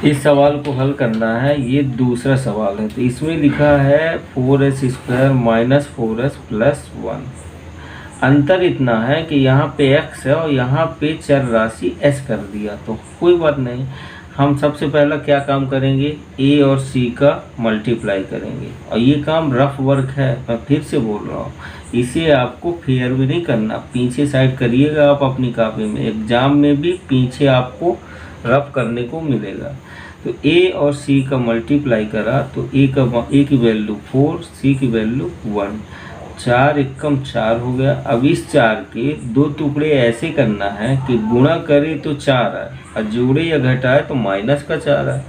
इस सवाल को हल करना है, ये दूसरा सवाल है। तो इसमें लिखा है 4s² माइनस 4s प्लस 1। अंतर इतना है कि यहाँ पे x है और यहाँ पे चर राशि s कर दिया। तो कोई बात नहीं, हम सबसे पहला क्या काम करेंगे, a और c का मल्टीप्लाई करेंगे। और ये काम रफ वर्क है, मैं फिर से बोल रहा हूँ, इसे आपको फेयर भी नहीं करना, पीछे साइड करिएगा आप अपनी कॉपी में। एग्जाम में भी पीछे आपको रफ करने को मिलेगा। तो a और c का मल्टीप्लाई करा तो a की वैल्यू 4, c की वैल्यू 1, 4 एकम 4 हो गया। अब इस 4 के दो टुकड़े ऐसे करना है कि गुणा करे तो 4 आए और जोड़े या घटाए तो माइनस का 4 आए।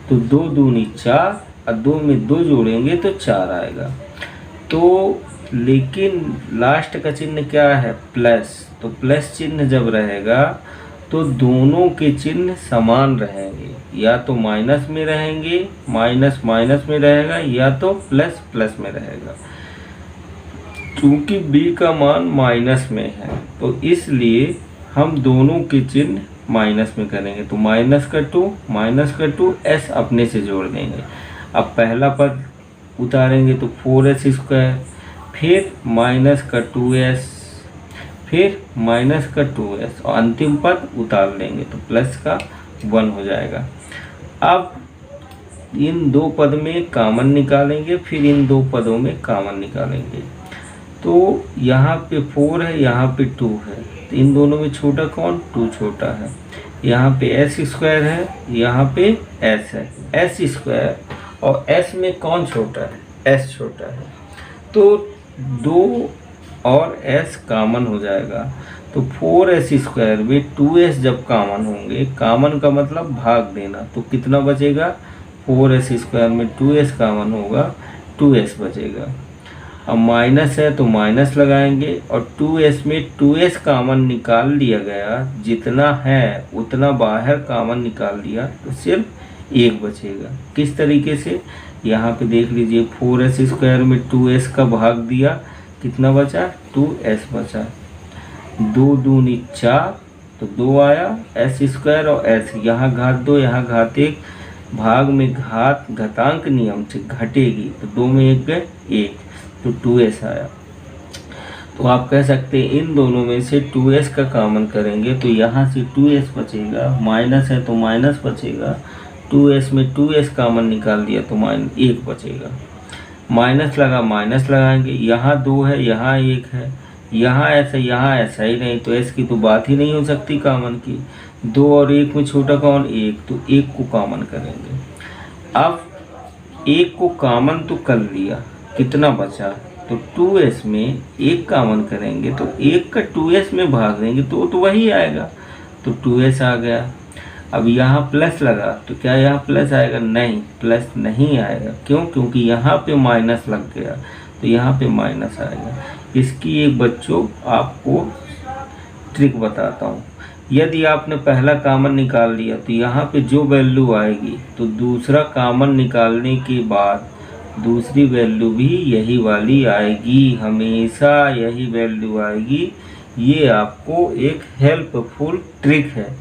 तो 2 दूनी 4 और 2 में 2 जोड़ेंगे तो 4 आएगा। तो लेकिन लास्ट का चिन्ह क्या है, प्लस। तो प्लस चिन्ह जब रहेगा तो दोनों के चिन्ह समान रहेंगे, या तो माइनस में रहेंगे, माइनस माइनस में रहेगा, या तो प्लस प्लस में रहेगा। चूंकि b का मान माइनस में है तो इसलिए हम दोनों के चिन्ह माइनस में करेंगे। तो माइनस का 2 s अपने से जोड़ देंगे। अब पहला पद उतारेंगे तो 4s², फिर माइनस का 2s, फिर माइनस का 2s और अंतिम पद उतार लेंगे तो प्लस का 1 हो जाएगा। अब इन दो पद में कॉमन निकालेंगे, फिर इन दो पदों में कॉमन निकालेंगे। तो यहाँ पे 4 है, यहाँ पे 2 है, तो इन दोनों में छोटा कौन, 2 छोटा है। यहाँ पे s² है, यहाँ पे s है, s² और s में कौन छोटा है, s छोटा है। तो 2 और s कॉमन हो जाएगा। तो 4s² में 2s जब कॉमन होंगे, कॉमन का मतलब भाग देना, तो कितना बचेगा, 4s² में 2s कॉमन होगा, 2s बचेगा। अब माइनस है तो माइनस लगाएंगे और 2s में 2s कॉमन निकाल लिया गया, जितना है उतना बाहर कॉमन निकाल लिया तो सिर्फ 1 बचेगा। किस तरीके से, यहाँ पे देख लीजिए, 4s² में 2s का भाग दिया, कितना बचा, 2s बचा। 2 दूनी 4 तो 2 आया, s² और s, यहाँ घात 2 यहाँ घात 1, भाग में घात घातांक नियम से घटेगी तो 2 में 1 गए 1, तो 2s आया। तो आप कह सकते हैं इन दोनों में से 2s का कॉमन करेंगे तो यहाँ से 2s बचेगा, माइनस है तो माइनस बचेगा, 2s में 2s कॉमन निकाल दिया तो -1 बचेगा। माइनस लगा, माइनस लगाएंगे, यहाँ 2 है, यहाँ 1 है, यहाँ ऐसा ही नहीं, तो s की तो बात ही नहीं हो सकती कॉमन की। 2 और 1 में छोटा कौन, 1, तो 1 को कॉमन करेंगे। अब 1 को कॉमन तो कर लिया, कितना बचा, तो 2s में 1 कॉमन करेंगे तो 1 का 2s में भाग देंगे तो वही आएगा, तो 2s आ गया। अब यहाँ प्लस लगा तो क्या यहाँ प्लस आएगा, नहीं, प्लस नहीं आएगा। क्यों, क्योंकि यहाँ पे माइनस लग गया तो यहाँ पे माइनस आएगा। इसकी एक बच्चों आपको ट्रिक बताता हूँ। यदि आपने पहला कॉमन निकाल लिया तो यहाँ पे जो वैल्यू आएगी तो दूसरा कॉमन निकालने के बाद दूसरी वैल्यू भी यही वाली आएगी, हमेशा यही वैल्यू आएगी। ये आपको एक हेल्पफुल ट्रिक है।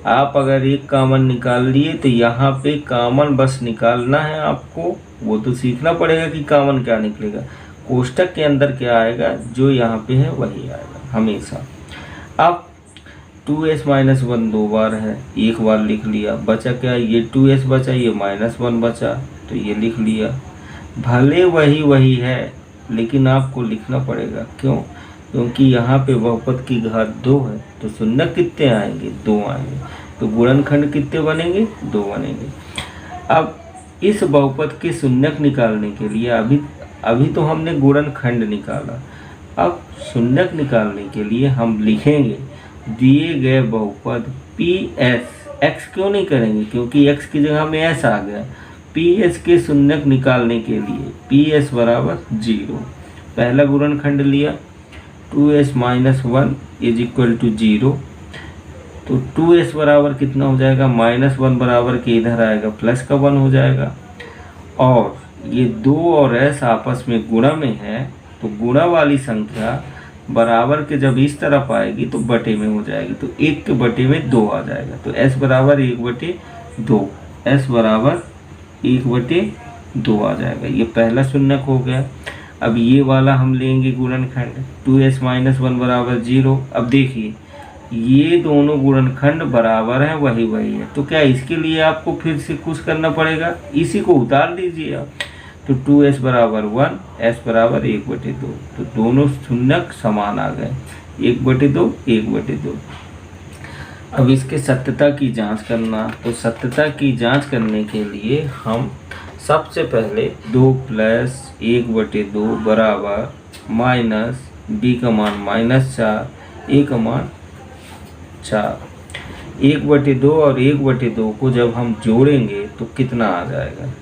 आप अगर एक कॉमन निकाल लिए तो यहाँ पे कॉमन बस निकालना है आपको, वो तो सीखना पड़ेगा कि कॉमन क्या निकलेगा, कोष्टक के अंदर क्या आएगा, जो यहाँ पे है वही आएगा हमेशा। अब 2s - 1 2 बार है, एक बार लिख लिया, बचा क्या, ये 2s बचा, ये -1 बचा, तो ये लिख लिया। भले वही है लेकिन आपको लिखना पड़ेगा, क्यों, क्योंकि यहाँ पे बहुपद की घात 2 है तो शून्यक कितने आएंगे, 2 आएंगे, तो गुणनखंड कितने बनेंगे, 2 बनेंगे। अब इस बहुपद के शून्यक निकालने के लिए अभी तो हमने गुणनखंड निकाला, अब शून्यक निकालने के लिए हम लिखेंगे दिए गए बहुपद PS, x क्यों नहीं करेंगे, क्योंकि x की जगह में s आ गया। PS के शून्यक निकालने के लिए PS बराबर 0, पहला गुणनखंड लिया, 2s - 1 = 0, तो 2s बराबर कितना हो जाएगा, -1 बराबर के इधर आएगा प्लस का 1 हो जाएगा। और ये 2 और s आपस में गुणा में है तो गुणा वाली संख्या बराबर के जब इस तरफ आएगी तो बटे में हो जाएगी, तो 1 के बटे में 2 आ जाएगा, तो s बराबर 1/2। एस बराबर 1/2 आ जाएगा। ये पहला शून्यक हो गया। अब ये वाला हम लेंगे गुणनखंड 2s माइनस 1 बराबर 0। अब देखिए ये दोनों गुणनखंड बराबर हैं, वही वही है, तो क्या इसके लिए आपको फिर से कुछ करना पड़ेगा, इसी को उतार दीजिए आप। तो 2s बराबर 1, s बराबर 1/2, तो दोनों शून्यक समान आ गए, 1/2 1/2। अब इसके सत्यता की जांच करना, तो सत्यता की जांच करने के लिए हम सबसे पहले 2 + 1/2 बराबर माइनस b का मान -4, a का मान 4, 1/2 और 1/2 को जब हम जोड़ेंगे तो कितना आ जाएगा,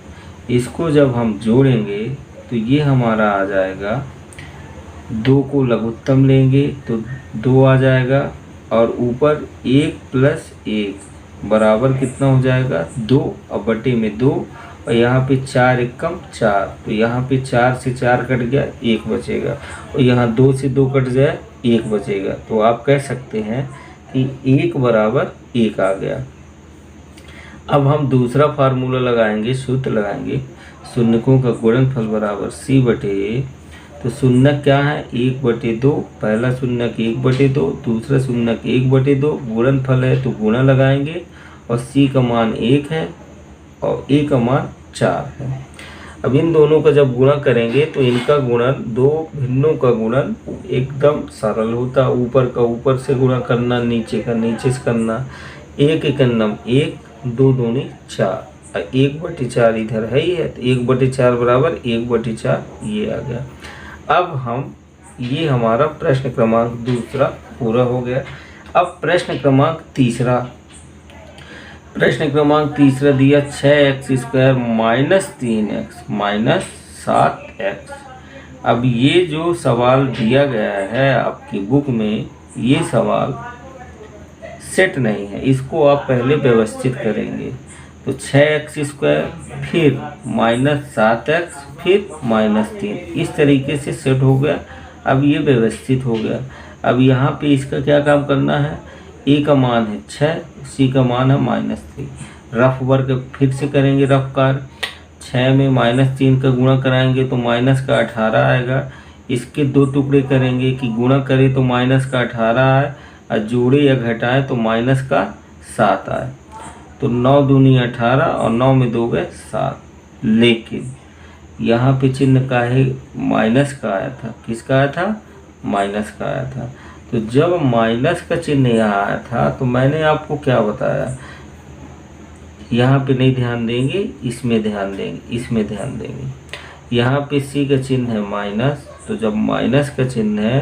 इसको जब हम जोड़ेंगे तो ये हमारा आ जाएगा, 2 को लघुत्तम लेंगे तो 2 आ जाएगा, और ऊपर 1 + 1 बराबर कितना हो जाएगा 2, और बटे में 2, और यहाँ पे 4 एकम 4, तो यहाँ पे 4 से 4 कट गया, 1 बचेगा, और यहाँ 2 से 2 कट जाए, 1 बचेगा। तो आप कह सकते हैं कि 1 बराबर 1 आ गया। अब हम दूसरा फार्मूला लगाएंगे, सूत्र लगाएंगे, शून्यकों का गुणनफल बराबर c/a। तो शून्यक क्या है 1/2, पहला शून्यक 1/2, दूसरा शून्यक 1/2, गुणनफल है तो गुणा लगाएंगे, और c का मान 1 है और a का मान 4 है। अब इन दोनों का जब गुणा करेंगे तो इनका गुणन, दो भिन्नों का गुणन एकदम सरल होता है, ऊपर का ऊपर से गुणा करना, नीचे का नीचे से करना, 1 एकन्नम 1, 2 दूनी 4, 1/4 इधर है ही है, तो 1/4 बराबर 1/4 ये आ गया। अब हम, ये हमारा प्रश्न क्रमांक दूसरा पूरा हो गया। अब प्रश्न क्रमांक तीसरा दिया 6x² - 3x - 7x। अब ये जो सवाल दिया गया है आपकी बुक में, ये सवाल सेट नहीं है, इसको आप पहले व्यवस्थित करेंगे। तो 6x², फिर -7x, फिर -3, इस तरीके से सेट हो गया। अब ये व्यवस्थित हो गया। अब यहाँ पे इसका क्या काम करना है, a का मान है 6, c का मान है -3। रफ वर्क फिर से करेंगे, रफ कार्य, 6 में -3 का गुणा कराएंगे तो माइनस का 18 आएगा। इसके 2 टुकड़े करेंगे कि गुणा करें तो -18 आए, और जोड़े या घटाएं तो -7 आए। तो 9 दूनी 18, और 9 में 2 गए 7। लेकिन यहाँ पे चिन्ह का है माइनस का आया था, किसका आया था, माइनस का आया था। तो जब माइनस का चिन्ह यहाँ आया था तो मैंने आपको क्या बताया, यहाँ पे नहीं ध्यान देंगे, इसमें ध्यान देंगे, इसमें ध्यान देंगे। यहाँ पे c का चिन्ह है माइनस, तो जब माइनस का चिन्ह है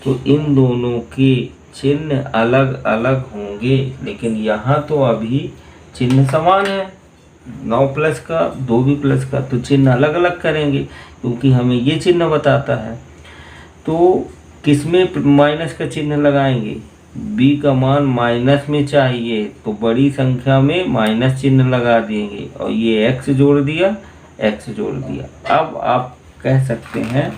तो इन दोनों के चिन्ह अलग अलग होंगे, लेकिन यहाँ तो अभी चिन्ह समान है, 9 प्लस का 2 भी प्लस का, तो चिन्ह अलग अलग करेंगे क्योंकि हमें ये चिन्ह बताता है। तो किसमें माइनस का चिन्ह लगाएंगे, b का मान माइनस में चाहिए तो बड़ी संख्या में माइनस चिन्ह लगा देंगे, और ये x जोड़ दिया, x जोड़ दिया। अब आप कह सकते हैं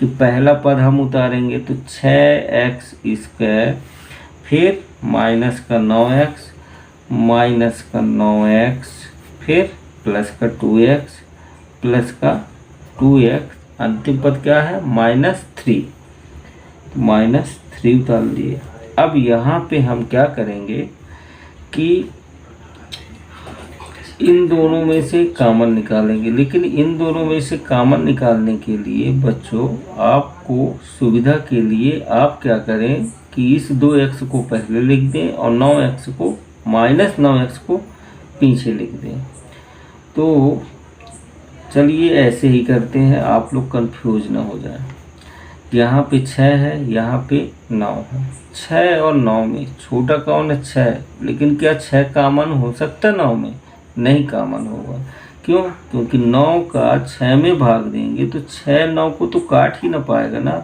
कि पहला पद हम उतारेंगे तो 6x², फिर माइनस का 9x, माइनस का 9x, फिर प्लस का 2x, प्लस का 2x, अंतिम पद क्या है -3, -3 उतार लिए। अब यहाँ पे हम क्या करेंगे कि इन दोनों में से कॉमन निकालेंगे, लेकिन इन दोनों में से कॉमन निकालने के लिए बच्चों आपको सुविधा के लिए आप क्या करें कि इस 2x को पहले लिख दें और 9x को -9x को पीछे लिख दें। तो चलिए ऐसे ही करते हैं, आप लोग कंफ्यूज ना हो जाए। यहाँ पे 6 है, यहाँ पे 9 है। 6 और 9 में छोटा कौन है, 6, लेकिन क्या 6 कॉमन हो सकता है 9 में, नहीं कॉमन होगा। क्यों, क्योंकि 9 का 6 में भाग देंगे तो 6 9 को तो काट ही ना पाएगा ना,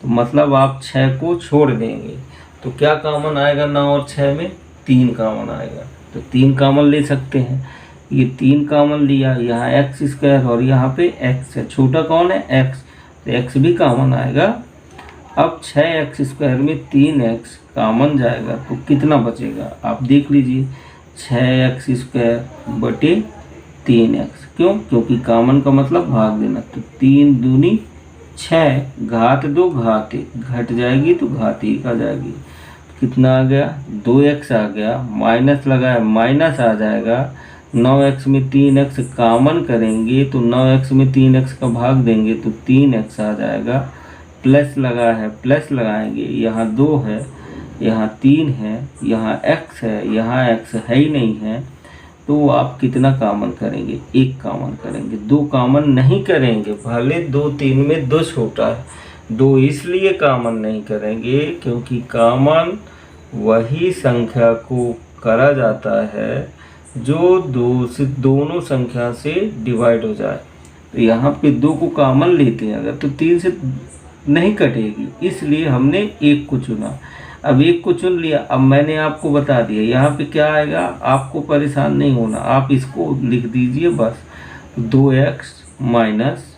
तो मतलब आप 6 को छोड़ देंगे तो क्या कॉमन आएगा 9 और 6 में, 3 कॉमन आएगा। तो 3 कॉमन ले सकते हैं, ये 3 कॉमन लिया, यहाँ x² और यहाँ पे x है, छोटा कौन है x, तो x भी कॉमन आएगा। अब 6x² में 3x कॉमन जाएगा तो कितना बचेगा, आप देख लीजिए, 6x² बटे 3x। क्यों? क्योंकि कॉमन का मतलब भाग देना। तो 3 दूनी 6, घात 2 घात 1 घट जाएगी तो घात 1 आ जाएगी। कितना आ गया? 2x आ गया, माइनस लगाया माइनस आ जाएगा। 9x में 3x कॉमन करेंगे तो 9x में 3x का भाग देंगे तो 3x आ जाएगा। प्लस लगा है, प्लस लगाएंगे, यहाँ 2 है, यहाँ 3 है, यहाँ x है, यहाँ x है ही नहीं है, तो आप कितना कॉमन करेंगे? 1 कॉमन करेंगे। 2 कॉमन नहीं करेंगे, भले 2 3 में 2 छोटा है। 2 इसलिए कॉमन नहीं करेंगे क्योंकि कॉमन वही संख्या को करा जाता है जो दोनों संख्या से डिवाइड हो जाए। तो यहाँ पे 2 को कॉमन लेते हैं अगर, तो 3 से नहीं कटेगी, इसलिए हमने 1 को चुना। अब 1 को चुन लिया, अब मैंने आपको बता दिया यहाँ पे क्या आएगा। आपको परेशान नहीं होना, आप इसको लिख दीजिए बस। 2x माइनस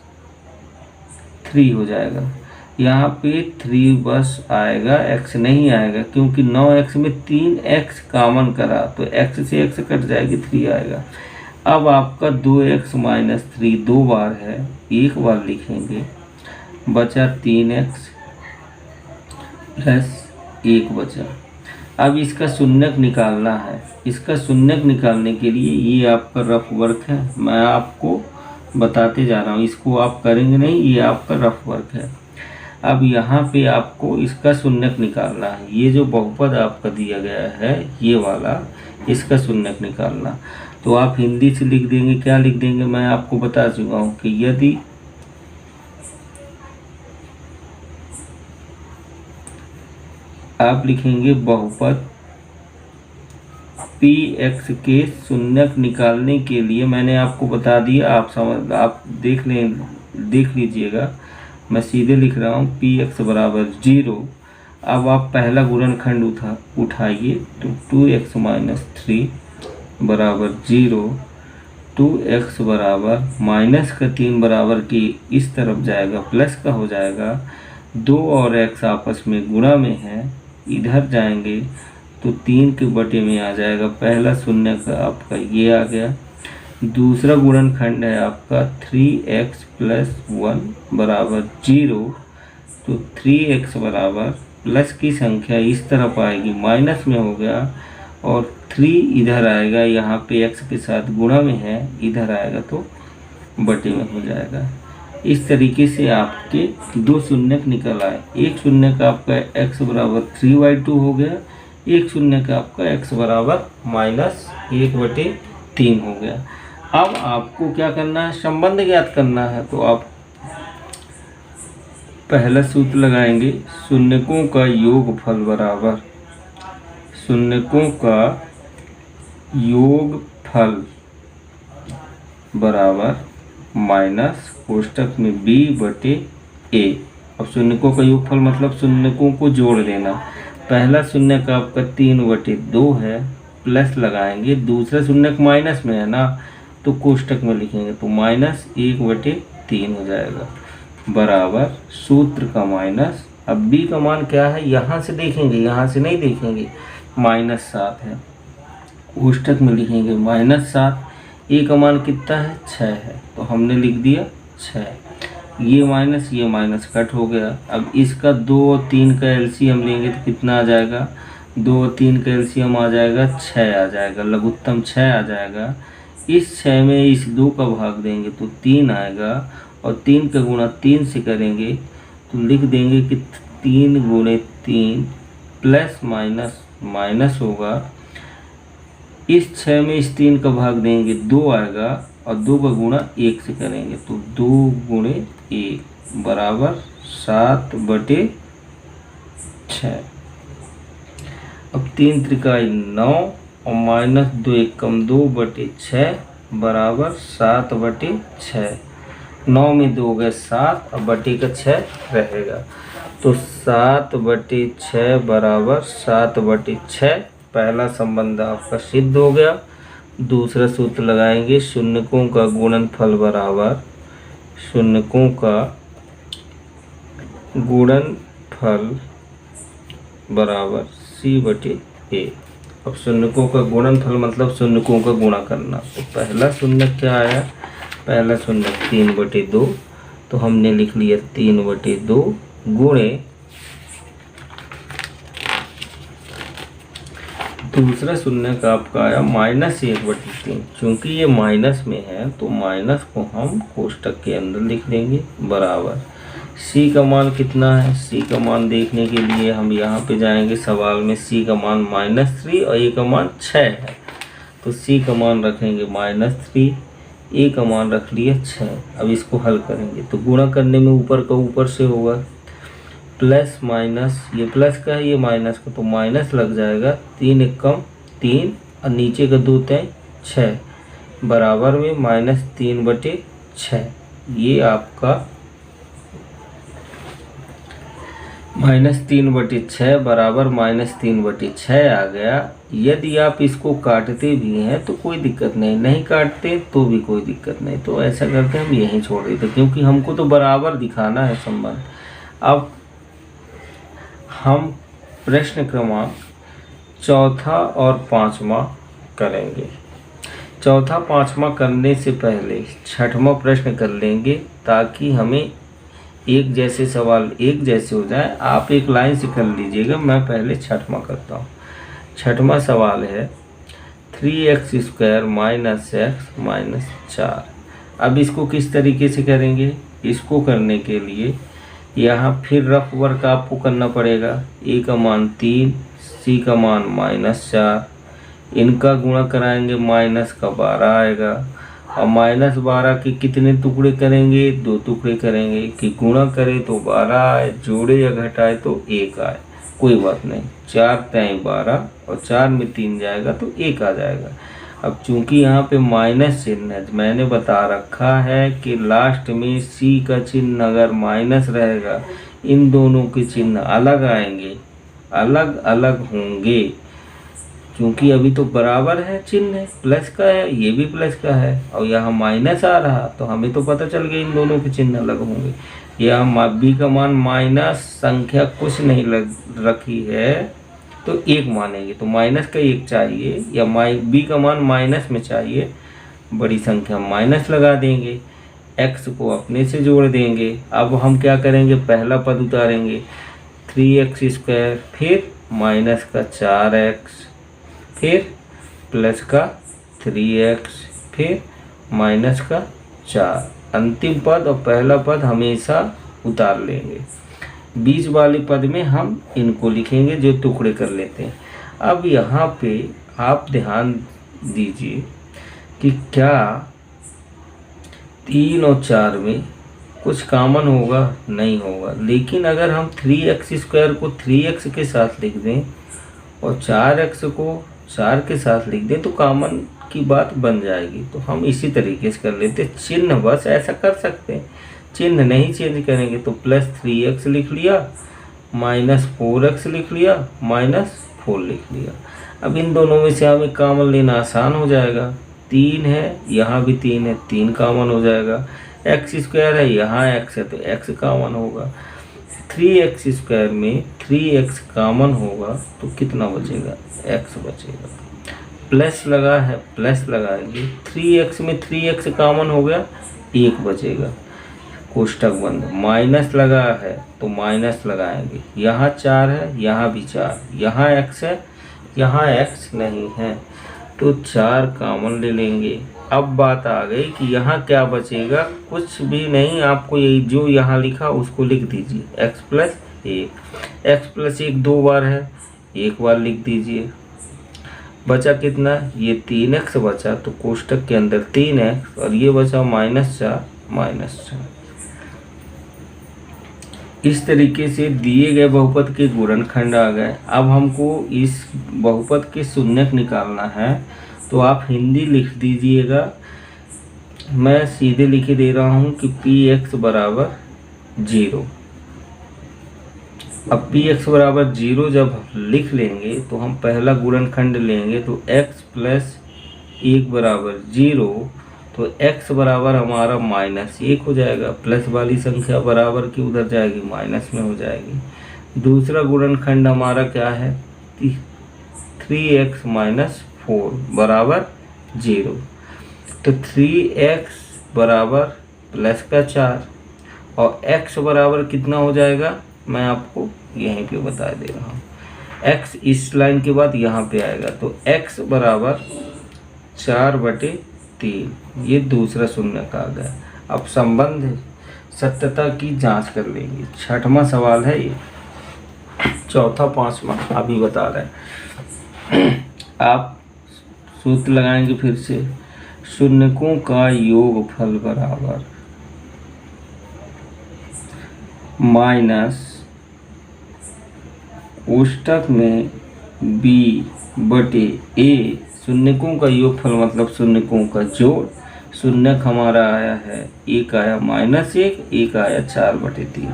3 हो जाएगा। यहाँ पे 3 बस आएगा, x नहीं आएगा, क्योंकि 9x में 3x कॉमन करा तो x से x कट जाएगी, 3 आएगा। अब आपका 2x माइनस 3 2 बार है, 1 बार लिखेंगे, बचा 3x प्लस 1 बचा। अब इसका शून्यक निकालना है। इसका शून्यक निकालने के लिए ये आपका रफ वर्क है, मैं आपको बताते जा रहा हूँ, इसको आप करेंगे नहीं, ये आपका रफ वर्क है। अब यहाँ पे आपको इसका शून्यक निकालना है। ये जो बहुपद आपका दिया गया है ये वाला, इसका शून्यक निकालना। तो आप हिंदी से लिख देंगे, क्या लिख देंगे मैं आपको बता चुका हूँ कि यदि आप लिखेंगे बहुपद px के शून्यक निकालने के लिए, मैंने आपको बता दिया, आप देख लीजिएगा, मैं सीधे लिख रहा हूँ px बराबर 0। अब आप पहला गुणनखंड उठाइए तो 2x माइनस 3 बराबर 0, 2x बराबर माइनस का 3 बराबर की इस तरफ जाएगा, प्लस का हो जाएगा। 2 और x आपस में गुणा में है, इधर जाएंगे तो 3 के बटे में आ जाएगा। पहला शून्य का आपका ये आ गया। दूसरा गुणनखंड है आपका 3x प्लस 1 बराबर 0, तो 3x बराबर प्लस की संख्या इस तरफ आएगी, माइनस में हो गया, और 3 इधर आएगा, यहाँ पे x के साथ गुणा में है, इधर आएगा तो बटे में हो जाएगा। इस तरीके से आपके 2 शून्यक निकल आए। एक शून्यक आपका x बराबर 3/2 हो गया, एक शून्यक आपका x बराबर माइनस 1/3 हो गया। अब आपको क्या करना है? संबंध ज्ञात करना है। तो आप पहला सूत्र लगाएंगे, शून्यकों का योगफल बराबर, शून्यकों का योगफल बराबर माइनस कोष्टक में b/a। अब शून्यकों का योगफल मतलब शून्यकों को जोड़ देना। पहला शून्यक आपका 3/2 है, प्लस लगाएंगे, दूसरा शून्यक माइनस में है ना, तो कोष्टक में लिखेंगे तो माइनस 1/3 हो जाएगा, बराबर सूत्र का माइनस। अब b का मान क्या है यहाँ से देखेंगे, यहाँ से नहीं देखेंगे, -7 है, कोष्टक में लिखेंगे -7। a का मान कितना है? 6 है, तो हमने लिख दिया 6। ये माइनस कट हो गया। अब इसका 2 और 3 का एलसीएम लेंगे तो कितना आ जाएगा? 2 और 3 का एलसीएम आ जाएगा 6 आ जाएगा, लघुत्तम 6 आ जाएगा। इस 6 में इस 2 का भाग देंगे तो 3 आएगा, और 3 का गुणा 3 से करेंगे तो लिख देंगे कि 3 × 3 प्लस माइनस होगा। इस 6 में इस 3 का भाग देंगे 2 आएगा, और 2 का गुणा 1 से करेंगे तो 2 × 1 बराबर 7/6। अब 3 त्रिकाई 9 और -2 एकम 2/6 बराबर 7/6। 9 में 2 गए 7 और बटे का 6 रहेगा, तो 7/6 बराबर 7/6। पहला संबंध आपका सिद्ध हो गया। दूसरा सूत्र लगाएंगे, शून्यकों का गुणनफल बराबर, शून्यकों का गुणनफल बराबर c/a। अब शून्यकों का गुणनफल मतलब शून्यकों का गुणा करना। तो पहला शून्य क्या आया, पहला शून्य 3/2, तो हमने लिख लिया 3/2 गुणे दूसरा शून्य का आपका आया -1/3। चूंकि ये माइनस में है तो माइनस को हम कोष्टक के अंदर लिख देंगे बराबर सी का मान कितना है। सी का मान देखने के लिए हम यहाँ पे जाएंगे, सवाल में सी का मान -3 और ए का मान 6 है, तो सी का मान रखेंगे -3, ए का मान रख लिया 6। अब इसको हल करेंगे तो गुणा करने में ऊपर का ऊपर से होगा, प्लस माइनस, ये प्लस का है ये माइनस का, तो माइनस लग जाएगा 3 एकम 3 और नीचे का 2 3 6 बराबर में -3/6। ये आपका -3/6 बराबर -3/6 आ गया। यदि आप इसको काटते भी हैं तो कोई दिक्कत नहीं, नहीं काटते तो भी कोई दिक्कत नहीं। तो ऐसा करके हम यहीं छोड़ देते क्योंकि हमको तो बराबर दिखाना है संबंध। अब हम प्रश्न क्रमांक चौथा और पांचवा करेंगे। चौथा पांचवा करने से पहले छठवां प्रश्न कर लेंगे ताकि हमें एक जैसे सवाल एक जैसे हो जाए। आप एक लाइन से कर लीजिएगा, मैं पहले छठवां करता हूँ। छठवां सवाल है 3x² - x - 4। अब इसको किस तरीके से करेंगे, इसको करने के लिए यहाँ फिर रफ वर्क आपको करना पड़ेगा। ए का मान 3, सी का मान -4, इनका गुणा कराएंगे, माइनस का 12 आएगा और -12 के कितने टुकड़े करेंगे, 2 टुकड़े करेंगे कि गुणा करें तो 12 आए, जोड़े या घटाए तो 1 आए। कोई बात नहीं, 4 3 12 और 4 में 3 जाएगा तो 1 आ जाएगा। अब चूंकि यहाँ पे माइनस चिन्ह है, मैंने बता रखा है कि लास्ट में सी का चिन्ह अगर माइनस रहेगा इन दोनों के चिन्ह अलग आएंगे, अलग अलग होंगे। क्योंकि अभी तो बराबर है, चिन्ह है प्लस का है, ये भी प्लस का है और यहाँ माइनस आ रहा, तो हमें तो पता चल गया इन दोनों के चिन्ह अलग होंगे। यहाँ बी का मान माइनस संख्या कुछ नहीं रखी है तो 1 मानेंगे, तो माइनस का 1 चाहिए, या बी का मान माइनस में चाहिए, बड़ी संख्या माइनस लगा देंगे, x को अपने से जोड़ देंगे। अब हम क्या करेंगे, पहला पद उतारेंगे 3x², फिर माइनस का 4x, फिर प्लस का 3x, फिर माइनस का 4। अंतिम पद और पहला पद हमेशा उतार लेंगे, बीच वाले पद में हम इनको लिखेंगे जो टुकड़े कर लेते हैं। अब यहाँ पे आप ध्यान दीजिए कि क्या 3 और 4 में कुछ कॉमन होगा, नहीं होगा। लेकिन अगर हम 3x² को 3x के साथ लिख दें और 4x को 4 के साथ लिख दें तो कॉमन की बात बन जाएगी। तो हम इसी तरीके से कर लेते, चिन्ह बस ऐसा कर सकते हैं, चिन्ह नहीं चेंज करेंगे। तो +3x लिख लिया, -4x लिख लिया, -4 लिख लिया। अब इन दोनों में से हमें कॉमन लेना आसान हो जाएगा। 3 है, यहाँ भी 3 है, 3 कॉमन हो जाएगा। x² है, यहाँ x है तो x कॉमन होगा। 3x² में 3x कॉमन होगा तो कितना बचेगा, x बचेगा। प्लस लगा है, प्लस लगाएंगे, 3x में 3x कॉमन हो गया, 1 बचेगा, कोष्टक बंद। माइनस लगा है तो माइनस लगाएंगे, यहाँ 4 है, यहाँ भी 4, यहाँ x है, यहाँ x नहीं है तो 4 कॉमन ले लेंगे। अब बात आ गई कि यहाँ क्या बचेगा, कुछ भी नहीं, आपको यही जो यहाँ लिखा उसको लिख दीजिए, x+1 2 बार है, 1 बार लिख दीजिए। बचा कितना, ये 3x बचा, तो कोष्टक के अंदर 3x और ये बचा -4। इस तरीके से दिए गए बहुपद के गुणनखंड आ गए। अब हमको इस बहुपद के शून्यक निकालना है, तो आप हिंदी लिख दीजिएगा, मैं सीधे लिख दे रहा हूँ कि px बराबर 0। अब px बराबर 0 जब लिख लेंगे तो हम पहला गुणनखंड लेंगे, तो x+1 बराबर 0, तो x बराबर हमारा -1 हो जाएगा, प्लस वाली संख्या बराबर की उधर जाएगी, माइनस में हो जाएगी। दूसरा गुणनखंड हमारा क्या है, 3x माइनस 4 बराबर 0। तो 3x बराबर प्लस का 4 और x बराबर कितना हो जाएगा, मैं आपको यहीं पे बता दे रहा हूँ। x इस लाइन के बाद यहाँ पे आएगा, तो x बराबर 4/3। ये दूसरा शून्य का आ गया। अब संबंध सत्यता की जांच कर लेंगे। 6वां सवाल है ये, चौथा 5वां अभी बता रहे हैं। आप सूत्र लगाएंगे फिर से, शून्यकों का योगफल बराबर माइनस कोष्ठक में b/a। शून्यकों का योगफल मतलब शून्यकों का जोड़। शून्यक हमारा आया है, एक आया -1, एक आया 4/3।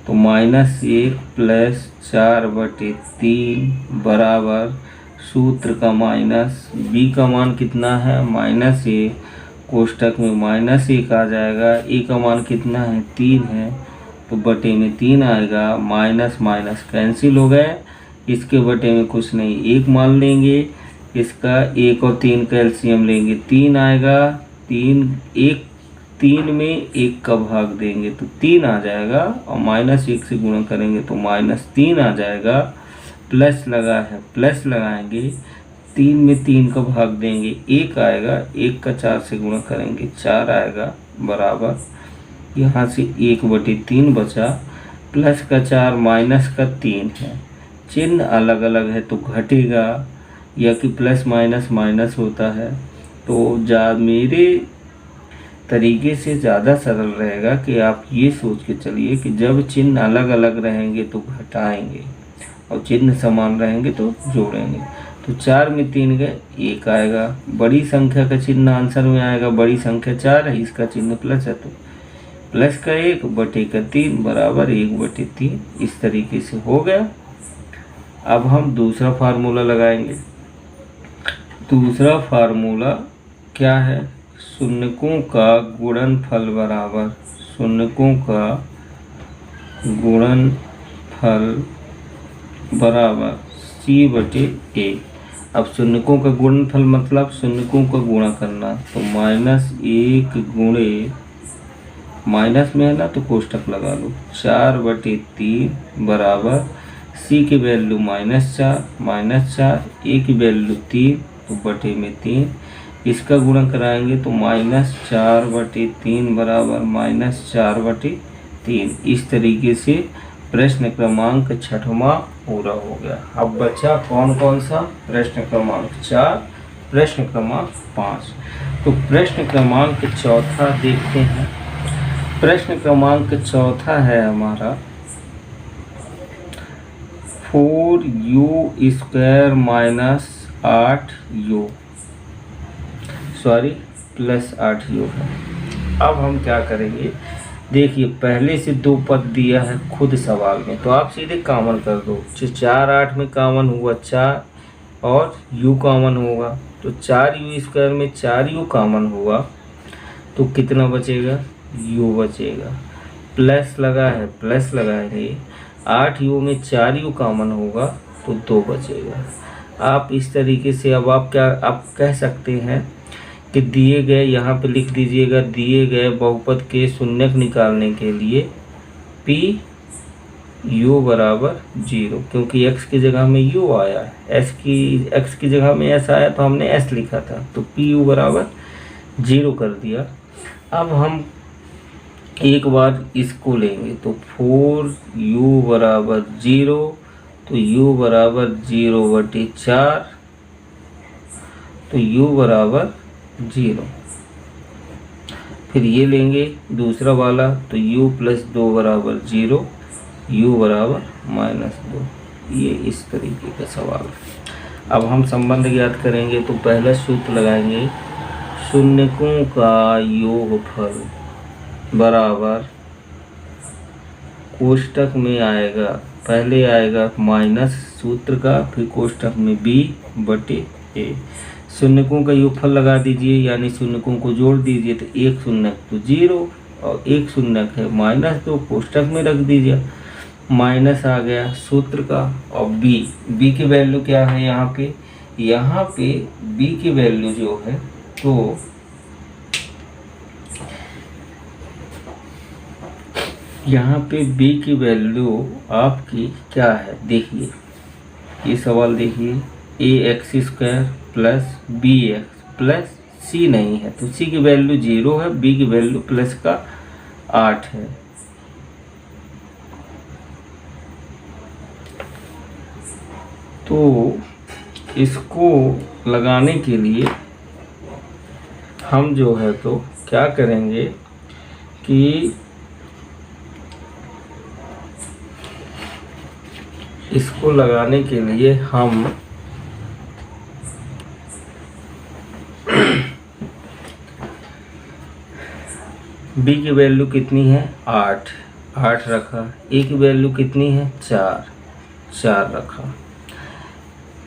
तो -1 प्लस 4/3 बराबर सूत्र का माइनस, b का मान कितना है -1, कोष्ठक में -1 आ जाएगा। a का मान कितना है 3 है, तो बटे में 3 आएगा। माइनस माइनस कैंसिल हो गए, इसके बटे में कुछ नहीं, 1 मान लेंगे। इसका 1 और 3 का एलसीएम लेंगे, 3 आएगा। 3 में 1 का भाग देंगे तो 3 आ जाएगा, और -1 से गुणा करेंगे तो -3 आ जाएगा। प्लस लगा है, प्लस लगाएंगे, 3 में 3 का भाग देंगे, 1 आएगा। 1 का 4 से गुणा करेंगे 4 आएगा, बराबर यहाँ से 1/3 बचा। प्लस का 4 माइनस का 3 है, चिन्ह अलग अलग है तो घटेगा, या कि प्लस माइनस माइनस होता है। तो मेरे तरीके से ज़्यादा सरल रहेगा कि आप ये सोच के चलिए कि जब चिन्ह अलग अलग रहेंगे तो घटाएंगे, और चिन्ह समान रहेंगे तो जोड़ेंगे। तो 4 में 3 गए, 1 आएगा। बड़ी संख्या का चिन्ह आंसर में आएगा, बड़ी संख्या 4 है, इसका चिन्ह प्लस है, तो प्लस का 1 बटे का 3 बराबर 1/3। इस तरीके से हो गया। अब हम दूसरा फार्मूला लगाएंगे। दूसरा फार्मूला क्या है, शून्यकों का गुणनफल बराबर, शून्यकों का गुणनफल बराबर c/a। अब शून्यकों का गुणनफल मतलब शून्यकों का गुणा करना, तो -1 गुणे, माइनस में है ना तो कोष्ठक लगा लो, 4/3 बराबर c की वैल्यू -4, a की वैल्यू 3, तो बटे में 3। इसका गुणा कराएंगे तो -4/3 बराबर -4/3। इस तरीके से प्रश्न क्रमांक 6वां पूरा हो गया। अब बचा कौन कौन सा, प्रश्न क्रमांक 4, प्रश्न क्रमांक 5। तो प्रश्न क्रमांक चौथा देखते हैं। प्रश्न क्रमांक चौथा है हमारा 4u² minus 8u, sorry plus 8u है। अब हम क्या करेंगे, देखिए पहले से 2 पद दिया है खुद सवाल में, तो आप सीधे कॉमन कर दो। 4 8 में कॉमन हुआ 4 और u कॉमन होगा, तो 4u² में 4u कॉमन हुआ तो कितना बचेगा, u बचेगा। प्लस लगा है, प्लस लगाएंगे, 8u में 4u कॉमन होगा तो 2 बचेगा। आप इस तरीके से अब आप कह सकते हैं कि दिए गए, यहाँ पे लिख दीजिएगा, दिए गए बहुपद के शून्यक निकालने के लिए p u बराबर 0, क्योंकि x की जगह में u आया है, x की जगह में s आया तो हमने s लिखा था, तो p u बराबर 0 कर दिया। अब हम एक बार इसको लेंगे, तो 4u बराबर 0, तो u बराबर 0/4, तो u बराबर 0। फिर ये लेंगे दूसरा वाला, तो u + 2 बराबर 0, u बराबर -2। ये इस तरीके का सवाल है। अब हम संबंध ज्ञात करेंगे, तो पहला सूत्र लगाएंगे, शून्यकों का योगफल बराबर, कोष्ठक में आएगा, पहले आएगा माइनस सूत्र का, फिर कोष्ठक में b/a। शून्यकों का योगफल लगा दीजिए, यानी शून्यकों को जोड़ दीजिए, तो 1 शून्यक तो 0 और 1 शून्यक है -2, कोष्ठक में रख दीजिए। माइनस आ गया सूत्र का। और बी की वैल्यू क्या है यहाँ पे, बी की वैल्यू जो है तो यहाँ पे बी की वैल्यू आपकी क्या है, देखिए ये सवाल देखिए, ax² plus b x plus c नहीं है तो सी की वैल्यू 0 है, बी की वैल्यू प्लस का 8 है। तो इसको लगाने के लिए हम जो है तो क्या करेंगे कि इसको लगाने के लिए हम बी की वैल्यू कितनी है 8 रखा, ए की वैल्यू कितनी है 4 रखा,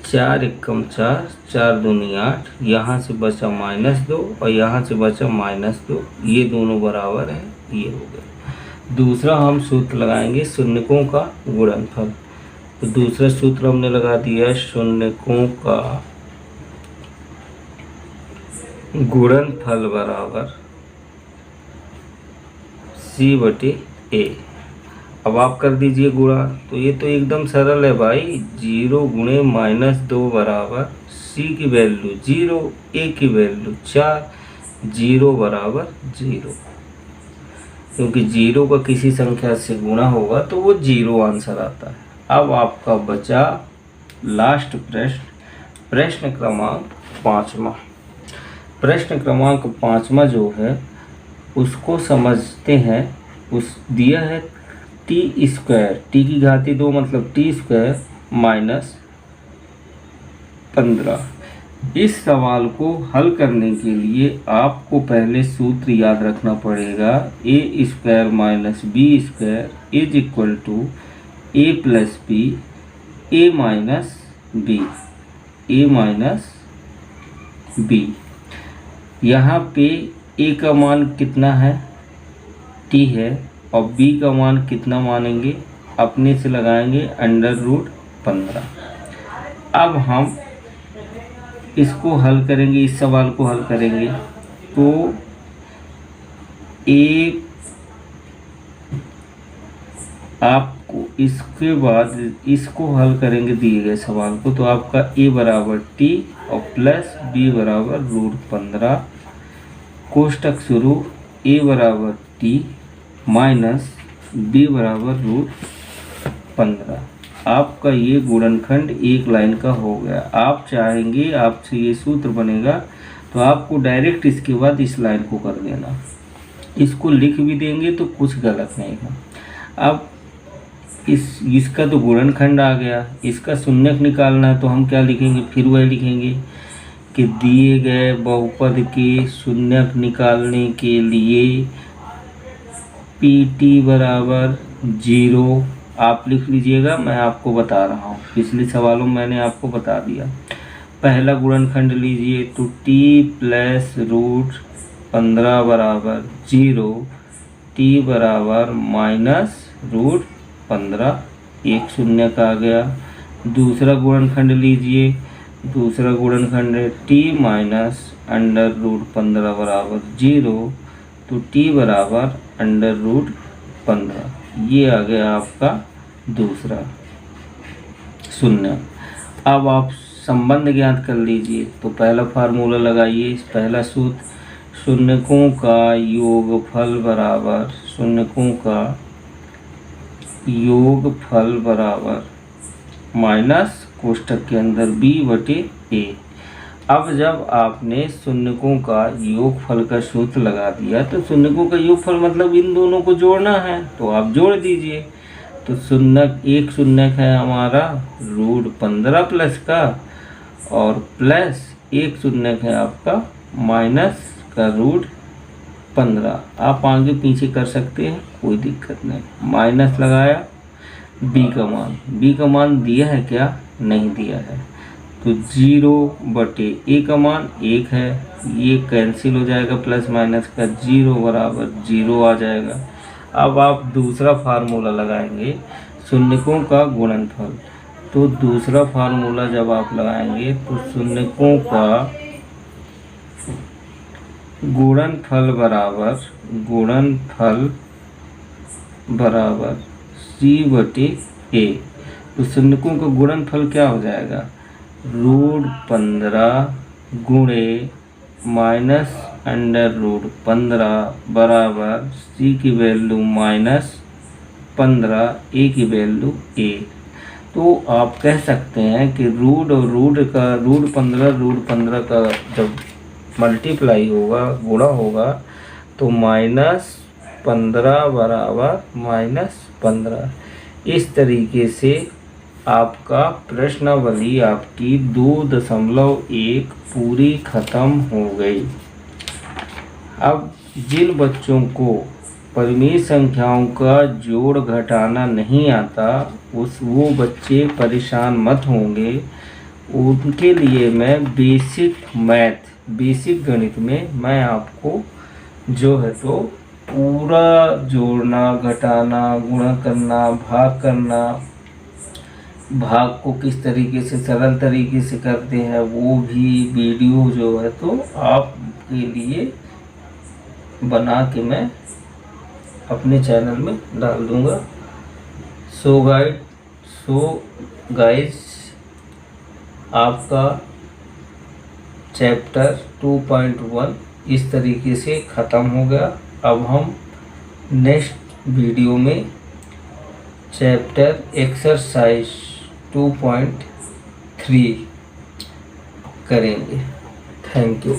4 एकम 4, 4 दूनी 8, यहाँ से बचा -2 और यहाँ से बचा -2, ये दोनों बराबर है, ये हो गया। दूसरा हम सूत्र लगाएंगे शून्यकों का गुणनफल। तो दूसरा सूत्र हमने लगा दिया शून्यकों का गुणनफल बराबर C/A। अब आप कर दीजिए गुणा, तो ये तो एकदम सरल है भाई, 0 गुणे -2 बराबर C की वैल्यू 0, A की वैल्यू 4, 0 बराबर 0, क्योंकि 0 का किसी संख्या से गुणा होगा तो वो 0 आंसर आता है। अब आपका बचा लास्ट प्रश्न, प्रश्न क्रमांक 5वां। प्रश्न क्रमांक 5वां जो है उसको समझते हैं। उस दिया है t² टी की घाती 2 मतलब t² -15। इस सवाल को हल करने के लिए आपको पहले सूत्र याद रखना पड़ेगा, a² - b² is equal to a plus b, a minus b। यहाँ पे a का मान कितना है t है और b का मान कितना मानेंगे, अपने से लगाएंगे √15। अब हम इसको हल करेंगे, इस सवाल को हल करेंगे तो आपको इसके बाद इसको हल करेंगे दिए गए सवाल को, तो आपका a बराबर t और प्लस b बराबर √15, कोष्टक शुरू, a बराबर t माइनस b बराबर √15। आपका ये गुणनखंड एक लाइन का हो गया। आप चाहेंगे आपसे ये सूत्र बनेगा तो आपको डायरेक्ट इसके बाद इस लाइन को कर देना, इसको लिख भी देंगे तो कुछ गलत नहीं है। अब इसका तो गुणनखंड आ गया, इसका शून्यक निकालना है तो हम क्या लिखेंगे, फिर वही लिखेंगे कि दिए गए बहुपद के शून्यक निकालने के लिए PT बराबर 0 आप लिख लीजिएगा। मैं आपको बता रहा हूँ, पिछले सवालों में मैंने आपको बता दिया। पहला गुणनखंड लीजिए तो t प्लस √15 बराबर 0, t बराबर -√15, एक शून्य का आ गया। दूसरा गुणनखंड लीजिए, दूसरा गुणनखंड है t माइनस √15 बराबर 0, तो t बराबर √15। ये आ गया आपका दूसरा शून्य। अब आप संबंध ज्ञात कर लीजिए, तो पहला फार्मूला लगाइए, पहला सूत्र शून्यकों का योगफल बराबर, शून्यकों का योगफल बराबर माइनस कोष्टक के अंदर b/a। अब जब आपने शून्यकों का योगफल का सूत्र लगा दिया तो शून्यकों का योगफल मतलब इन दोनों को जोड़ना है, तो आप जोड़ दीजिए। तो शून्यक एक शून्यक है हमारा √15 प्लस का, और प्लस एक शून्यक है आपका माइनस का √15। आप आगे पीछे कर सकते हैं, कोई दिक्कत नहीं। माइनस लगाया, b का मान दिया है क्या, नहीं दिया है, तो 0/a का मान 1 है, ये कैंसिल हो जाएगा, प्लस माइनस का 0 बराबर 0 आ जाएगा। अब आप दूसरा फार्मूला लगाएंगे शून्यकों का गुणनफल। तो दूसरा फार्मूला जब आप लगाएंगे तो शून्यकों का गुणनफल बराबर C/A। तो शून्यकों का गुणनफल क्या हो जाएगा, √15 गुणे -√15 बराबर C की वैल्यू -15, A की वैल्यू A। तो आप कह सकते हैं कि रूट और √15 का जब मल्टीप्लाई होगा, गुणा होगा, तो -15 बराबर -15। इस तरीके से आपका प्रश्नावली आपकी 2.1 पूरी खत्म हो गई। अब जिन बच्चों को परिमेय संख्याओं का जोड़ घटाना नहीं आता, वो बच्चे परेशान मत होंगे। उनके लिए मैं बेसिक गणित में मैं आपको जो है तो पूरा जोड़ना, घटाना, गुणा करना, भाग करना, भाग को किस तरीके से सरल तरीके से करते हैं, वो भी वीडियो जो है तो आपके लिए बना के मैं अपने चैनल में डाल दूंगा। सो गाइस आपका चैप्टर 2.1 इस तरीके से ख़त्म हो गया। अब हम नेक्स्ट वीडियो में चैप्टर एक्सरसाइज 2.3 करेंगे। Thank you.